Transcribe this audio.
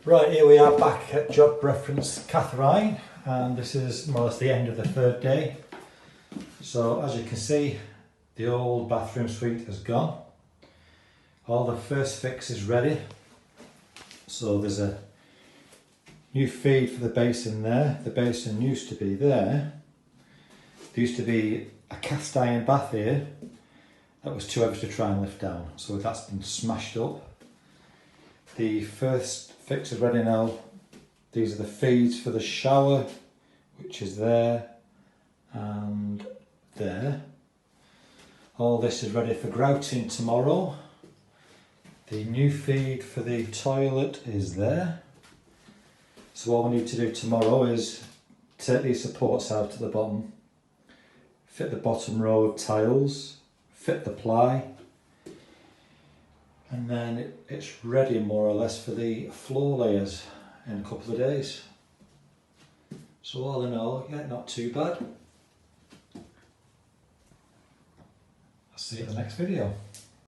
Right, here we are back at Job Reference Catherine, and this is more or less the end of the third day. So as you can see, the old bathroom suite has gone. All the first fix is ready. So there's a new feed for the basin there. The basin used to be there. There used to be a cast iron bath here that was too heavy to try and lift down, so that's been smashed up. The first fix is ready now. These are the feeds for the shower, which is there and there. All this is ready for grouting tomorrow. The new feed for the toilet is there. So all we need to do tomorrow is take these supports out to the bottom, fit the bottom row of tiles, fit the ply, and then it's ready more or less for the floor layers in a couple of days. So all in all, yeah, not too bad. I'll see you in the next video.